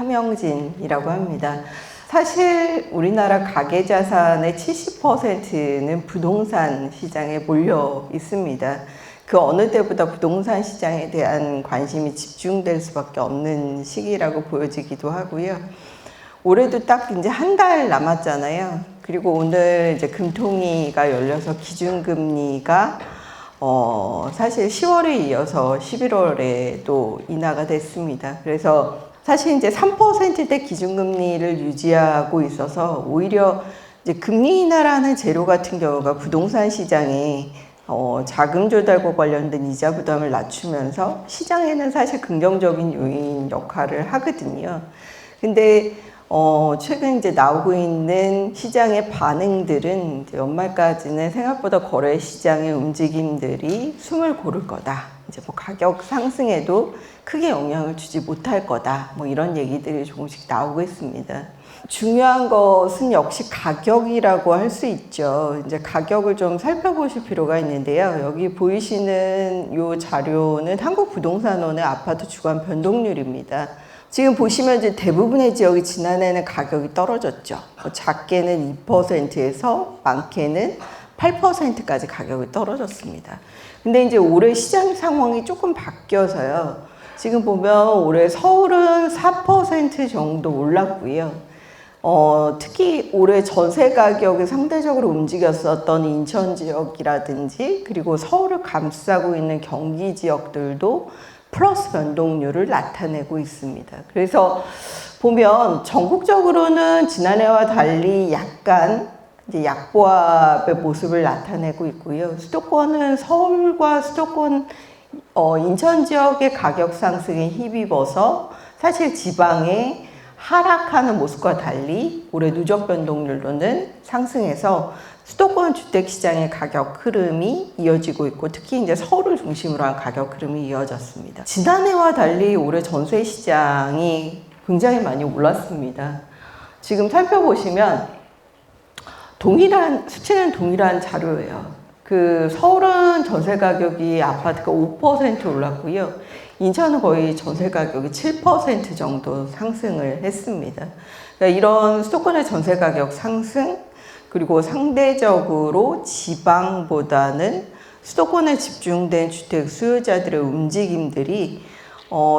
함영진이라고 합니다. 사실 우리나라 가계자산의 70%는 부동산 시장에 몰려 있습니다. 그 어느 때보다 부동산 시장에 대한 관심이 집중될 수밖에 없는 시기라고 보여지기도 하고요. 올해도 딱 이제 한 달 남았잖아요. 그리고 오늘 이제 금통위가 열려서 기준금리가 사실 10월에 이어서 11월에 또 인하가 됐습니다. 그래서 사실 이제 3%대 기준금리를 유지하고 있어서 오히려 이제 금리 인하라는 재료 같은 경우가 부동산 시장에 자금 조달과 관련된 이자 부담을 낮추면서 시장에는 사실 긍정적인 요인 역할을 하거든요. 근데 최근 이제 나오고 있는 시장의 반응들은 이제 연말까지는 생각보다 거래 시장의 움직임들이 숨을 고를 거다. 이제 뭐 가격 상승에도 크게 영향을 주지 못할 거다. 뭐 이런 얘기들이 조금씩 나오고 있습니다. 중요한 것은 역시 가격이라고 할 수 있죠. 이제 가격을 좀 살펴보실 필요가 있는데요. 여기 보이시는 이 자료는 한국부동산원의 아파트 주간 변동률입니다. 지금 보시면 이제 대부분의 지역이 지난해는 가격이 떨어졌죠. 작게는 2%에서 많게는 8%까지 가격이 떨어졌습니다. 근데 이제 올해 시장 상황이 조금 바뀌어서요. 지금 보면 올해 서울은 4% 정도 올랐고요. 특히 올해 전세 가격이 상대적으로 움직였었던 인천 지역이라든지 그리고 서울을 감싸고 있는 경기 지역들도 플러스 변동률을 나타내고 있습니다. 그래서 보면 전국적으로는 지난해와 달리 약간 이제 약보합의 모습을 나타내고 있고요. 수도권은 서울과 수도권, 인천 지역의 가격 상승에 힘입어서 사실 지방에 하락하는 모습과 달리 올해 누적 변동률로는 상승해서 수도권 주택시장의 가격 흐름이 이어지고 있고 특히 이제 서울을 중심으로 한 가격 흐름이 이어졌습니다. 지난해와 달리 올해 전세 시장이 굉장히 많이 올랐습니다. 지금 살펴보시면 수치는 동일한 자료예요. 서울은 전세 가격이 아파트가 5% 올랐고요. 인천은 거의 전세 가격이 7% 정도 상승을 했습니다. 그러니까 이런 수도권의 전세 가격 상승, 그리고 상대적으로 지방보다는 수도권에 집중된 주택 수요자들의 움직임들이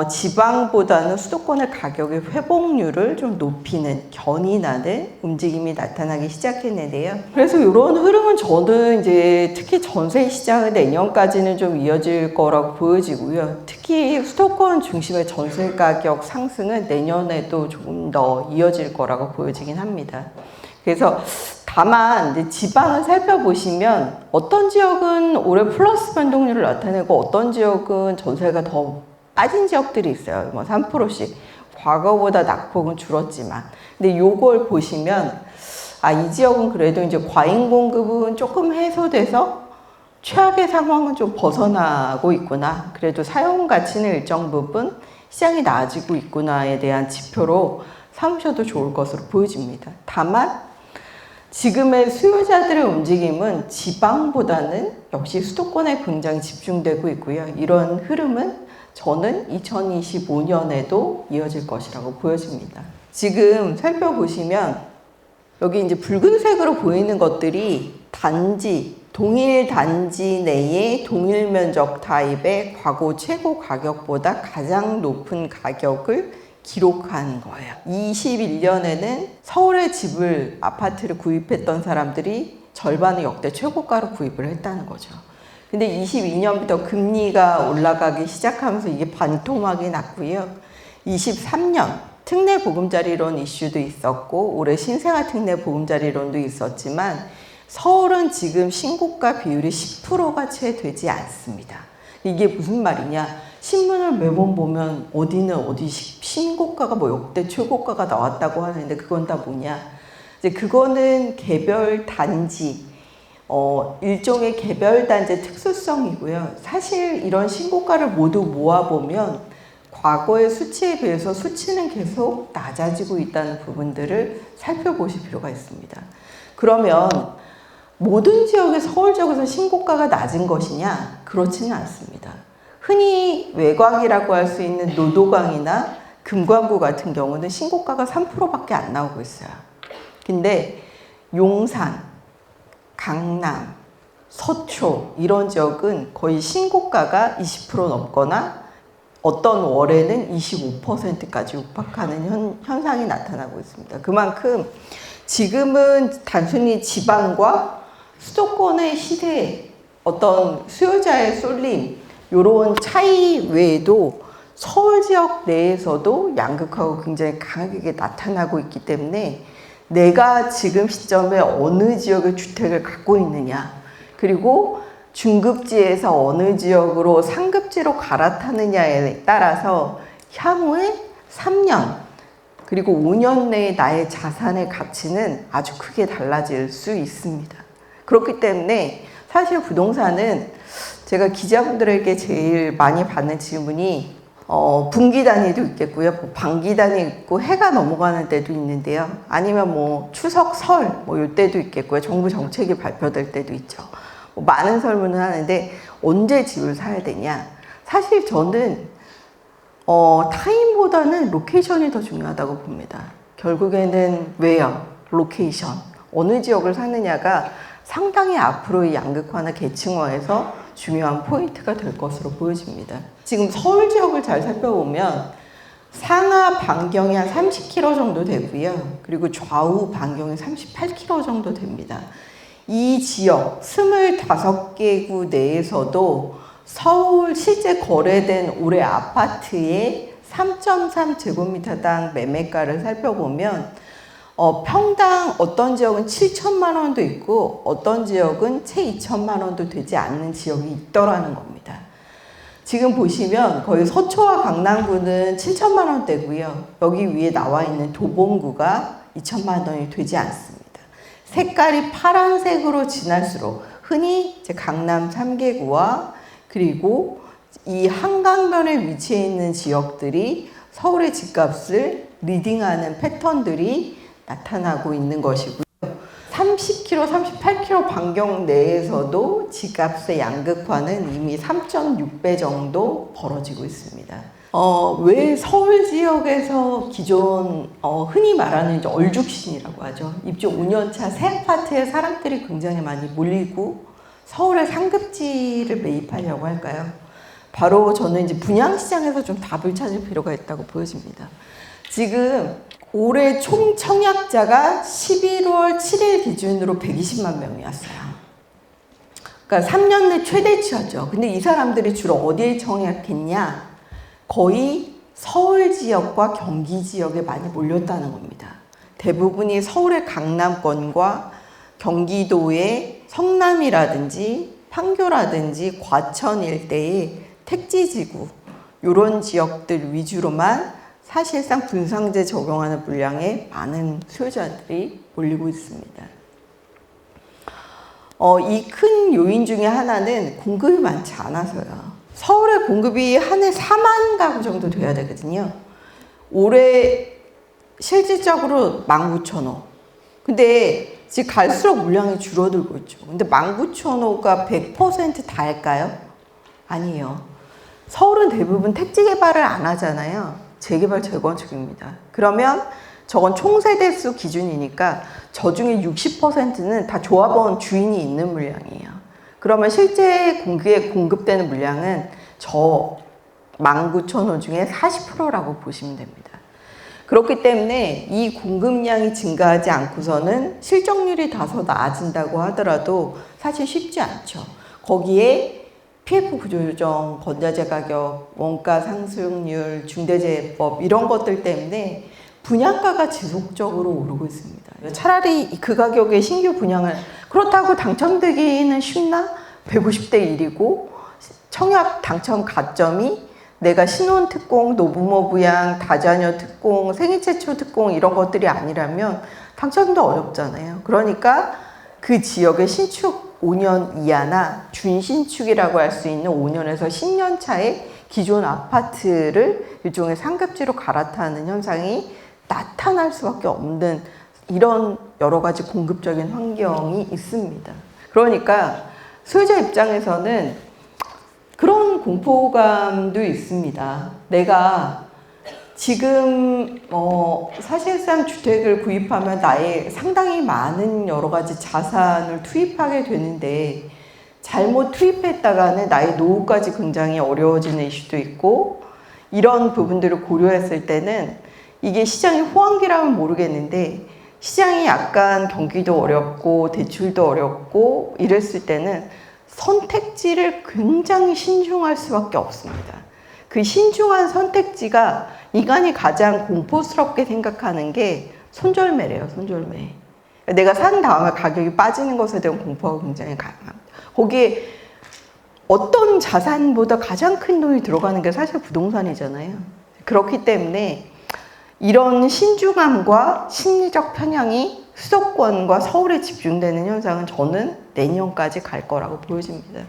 지방보다는 수도권의 가격의 회복률을 좀 높이는 견인하는 움직임이 나타나기 시작했는데요. 그래서 이런 흐름은 저는 이제 특히 전세 시장은 내년까지는 좀 이어질 거라고 보여지고요. 특히 수도권 중심의 전세 가격 상승은 내년에도 조금 더 이어질 거라고 보여지긴 합니다. 그래서 다만 이제 지방을 살펴보시면 어떤 지역은 올해 플러스 변동률을 나타내고 어떤 지역은 전세가 더 빠진 지역들이 있어요. 뭐 3%씩 과거보다 낙폭은 줄었지만, 근데 요걸 보시면 이 지역은 그래도 이제 과잉 공급은 조금 해소돼서 최악의 상황은 좀 벗어나고 있구나. 그래도 사용 가치는 일정 부분 시장이 나아지고 있구나에 대한 지표로 삼으셔도 좋을 것으로 보여집니다. 다만 지금의 수요자들의 움직임은 지방보다는 역시 수도권에 굉장히 집중되고 있고요. 이런 흐름은 저는 2025년에도 이어질 것이라고 보여집니다. 지금 살펴보시면 여기 이제 붉은색으로 보이는 것들이 동일 단지 내의 동일 면적 타입의 과거 최고 가격보다 가장 높은 가격을 기록한 거예요. 21년에는 서울에 아파트를 구입했던 사람들이 절반의 역대 최고가로 구입을 했다는 거죠. 근데 22년부터 금리가 올라가기 시작하면서 이게 반토막이 났고요. 23년 특례 보금자리론 이슈도 있었고 올해 신생아 특례 보금자리론도 있었지만 서울은 지금 신고가 비율이 10%가 채 되지 않습니다. 이게 무슨 말이냐? 신문을 매번 보면 어디는 어디 신고가가 뭐 역대 최고가가 나왔다고 하는데 그건 다 뭐냐? 이제 그거는 개별 단지 일종의 개별 단지의 특수성이고요. 사실 이런 신고가를 모두 모아보면 과거의 수치에 비해서 수치는 계속 낮아지고 있다는 부분들을 살펴보실 필요가 있습니다. 그러면 모든 지역의 서울 지역에서 신고가가 낮은 것이냐? 그렇지는 않습니다. 흔히 외곽이라고 할 수 있는 노도강이나 금관구 같은 경우는 신고가가 3%밖에 안 나오고 있어요. 근데 용산, 강남, 서초 이런 지역은 거의 신고가가 20% 넘거나 어떤 월에는 25%까지 육박하는 현상이 나타나고 있습니다. 그만큼 지금은 단순히 지방과 수도권의 시대 어떤 수요자의 쏠림 이런 차이 외에도 서울 지역 내에서도 양극화가 굉장히 강하게 나타나고 있기 때문에 내가 지금 시점에 어느 지역의 주택을 갖고 있느냐, 그리고 중급지에서 어느 지역으로 상급지로 갈아타느냐에 따라서 향후에 3년 그리고 5년 내에 나의 자산의 가치는 아주 크게 달라질 수 있습니다. 그렇기 때문에 사실 부동산은 제가 기자분들에게 제일 많이 받는 질문이 분기 단위도 있겠고요. 반기 단위 있고 해가 넘어가는 때도 있는데요. 아니면 뭐 추석, 설 뭐 이때도 있겠고요. 정부 정책이 발표될 때도 있죠. 많은 설문을 하는데 언제 집을 사야 되냐? 사실 저는 타임보다는 로케이션이 더 중요하다고 봅니다. 결국에는 웨어, 로케이션, 어느 지역을 사느냐가 상당히 앞으로의 양극화나 계층화에서 중요한 포인트가 될 것으로 보여집니다. 지금 서울 지역을 잘 살펴보면 상하 반경이 한 30km 정도 되고요. 그리고 좌우 반경이 38km 정도 됩니다. 이 지역 25개구 내에서도 서울 실제 거래된 올해 아파트의 3.3제곱미터당 매매가를 살펴보면 평당 어떤 지역은 7천만 원도 있고 어떤 지역은 채 2천만 원도 되지 않는 지역이 있더라는 겁니다. 지금 보시면 거의 서초와 강남구는 7천만 원대고요. 여기 위에 나와 있는 도봉구가 2천만 원이 되지 않습니다. 색깔이 파란색으로 진할수록 흔히 이제 강남 3개구와 그리고 이 한강변에 위치해 있는 지역들이 서울의 집값을 리딩하는 패턴들이 나타나고 있는 것이고요. 30km, 38km 반경 내에서도 집값의 양극화는 이미 3.6배 정도 벌어지고 있습니다. 왜 서울 지역에서 기존 흔히 말하는 이제 얼죽신이라고 하죠. 입주 5년차 새 아파트에 사람들이 굉장히 많이 몰리고 서울의 상급지를 매입하려고 할까요? 바로 저는 이제 분양시장에서 좀 답을 찾을 필요가 있다고 보여집니다. 지금 올해 총 청약자가 11월 7일 기준으로 120만 명이었어요. 그러니까 3년 내 최대치였죠. 근데 이 사람들이 주로 어디에 청약했냐? 거의 서울 지역과 경기 지역에 많이 몰렸다는 겁니다. 대부분이 서울의 강남권과 경기도의 성남이라든지 판교라든지 과천 일대의 택지지구 이런 지역들 위주로만 사실상 분상제 적용하는 물량에 많은 수요자들이 몰리고 있습니다. 이 큰 요인 중에 하나는 공급이 많지 않아서요. 서울의 공급이 한 해 4만 가구 정도 돼야 되거든요. 올해 실질적으로 19,000호. 근데 지금 갈수록 물량이 줄어들고 있죠. 근데 19,000호가 100% 다일까요? 아니에요. 서울은 대부분 택지 개발을 안 하잖아요. 재개발, 재건축입니다. 그러면 저건 총세대수 기준이니까 저 중에 60%는 다 조합원 주인이 있는 물량이에요. 그러면 실제 공급되는 물량은 저 19,000호 중에 40%라고 보시면 됩니다. 그렇기 때문에 이 공급량이 증가하지 않고서는 실적률이 다소 나아진다고 하더라도 사실 쉽지 않죠. 거기에 PF 구조조정, 건자재 가격, 원가 상승률, 중대재해법 이런 것들 때문에 분양가가 지속적으로 오르고 있습니다. 차라리 그 가격에 신규 분양을 그렇다고 당첨되기는 쉽나? 150대 1이고 청약 당첨 가점이 내가 신혼특공, 노부모 부양, 다자녀 특공, 생애 최초 특공 이런 것들이 아니라면 당첨도 어렵잖아요. 그러니까 그 지역의 신축 5년 이하나 준신축이라고 할 수 있는 5년에서 10년 차의 기존 아파트를 일종의 상급지로 갈아타는 현상이 나타날 수밖에 없는 이런 여러 가지 공급적인 환경이 있습니다. 그러니까 소유자 입장에서는 그런 공포감도 있습니다. 내가 지금 사실상 주택을 구입하면 나의 상당히 많은 여러 가지 자산을 투입하게 되는데 잘못 투입했다가는 나의 노후까지 굉장히 어려워지는 이슈도 있고 이런 부분들을 고려했을 때는 이게 시장이 호황기라면 모르겠는데 시장이 약간 경기도 어렵고 대출도 어렵고 이랬을 때는 선택지를 굉장히 신중할 수밖에 없습니다. 그 신중한 선택지가 인간이 가장 공포스럽게 생각하는 게 손절매래요. 손절매. 내가 산 다음에 가격이 빠지는 것에 대한 공포가 굉장히 강합니다. 거기에 어떤 자산보다 가장 큰 돈이 들어가는 게 사실 부동산이잖아요. 그렇기 때문에 이런 신중함과 심리적 편향이 수도권과 서울에 집중되는 현상은 저는 내년까지 갈 거라고 보여집니다.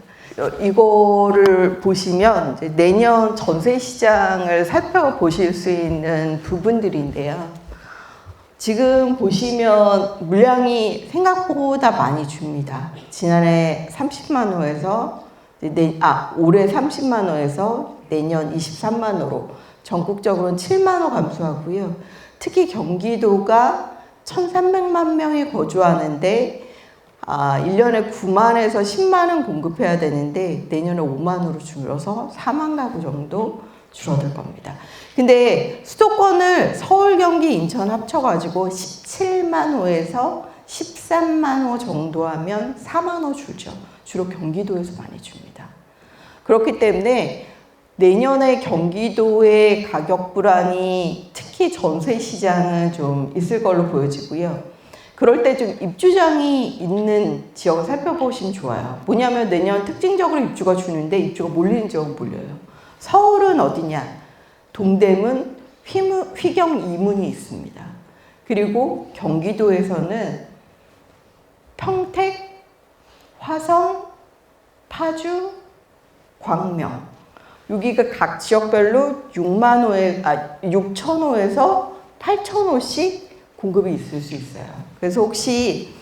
이거를 보시면 이제 내년 전세 시장을 살펴보실 수 있는 부분들인데요. 지금 보시면 물량이 생각보다 많이 줍니다. 지난해 30만 호에서 올해 30만 호에서 내년 23만 호로 전국적으로는 7만 호 감소하고요. 특히 경기도가 1,300만 명이 거주하는데 1년에 9만에서 10만은 공급해야 되는데 내년에 5만으로 줄어서 4만 가구 정도 줄어들 겁니다. 근데 수도권을 서울, 경기, 인천 합쳐가지고 17만 호에서 13만 호 정도 하면 4만 호 줄죠. 주로 경기도에서 많이 줍니다. 그렇기 때문에 내년에 경기도의 가격 불안이 특히 전세 시장은 좀 있을 걸로 보여지고요. 그럴 때 좀 입주장이 있는 지역을 살펴보시면 좋아요. 뭐냐면 내년 특징적으로 입주가 주는데 입주가 몰리는 지역은 몰려요. 서울은 어디냐? 동대문, 휘경, 이문이 있습니다. 그리고 경기도에서는 평택, 화성, 파주, 광명 여기가 각 지역별로 6,000호에서 8,000호씩 공급이 있을 수 있어요. 그래서 혹시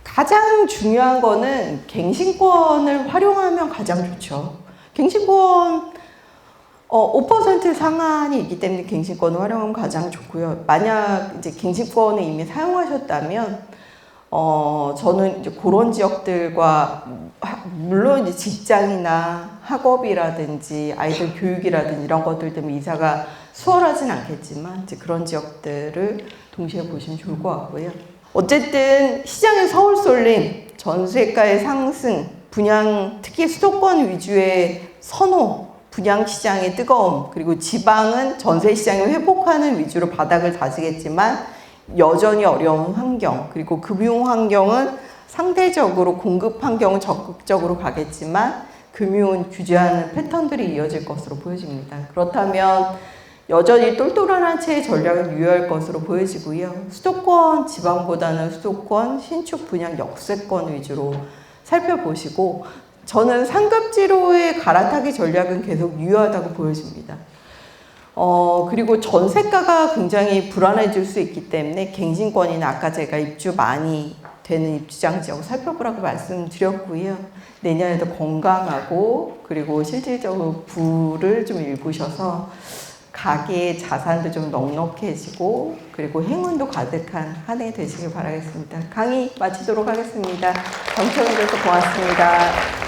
가장 중요한 거는 갱신권을 활용하면 가장 좋죠. 갱신권 5% 상한이 있기 때문에 갱신권을 활용하면 가장 좋고요. 만약 이제 갱신권을 이미 사용하셨다면 저는 이제 그런 지역들과 물론 이제 직장이나 학업이라든지 아이들 교육이라든지 이런 것들 때문에 이사가 수월하진 않겠지만 이제 그런 지역들을 동시에 보시면 좋을 것 같고요. 어쨌든 시장의 서울 쏠림, 전세가의 상승, 분양 특히 수도권 위주의 선호, 분양 시장의 뜨거움, 그리고 지방은 전세 시장을 회복하는 위주로 바닥을 다지겠지만 여전히 어려운 환경, 그리고 금융 환경은 상대적으로 공급 환경은 적극적으로 가겠지만 금융은 규제하는 패턴들이 이어질 것으로 보여집니다. 그렇다면 여전히 똘똘한 한 채의 전략을 유효할 것으로 보여지고요. 수도권, 지방보다는 수도권, 신축 분양 역세권 위주로 살펴보시고 저는 상급지로의 갈아타기 전략은 계속 유효하다고 보여집니다. 그리고 전세가가 굉장히 불안해질 수 있기 때문에 갱신권이나 아까 제가 입주 많이 되는 입주장 지역을 살펴보라고 말씀드렸고요. 내년에도 건강하고 그리고 실질적으로 부를 좀 일구셔서 가계의 자산도 좀 넉넉해지고 그리고 행운도 가득한 한 해 되시길 바라겠습니다. 강의 마치도록 하겠습니다. 경청해 주셔서 고맙습니다.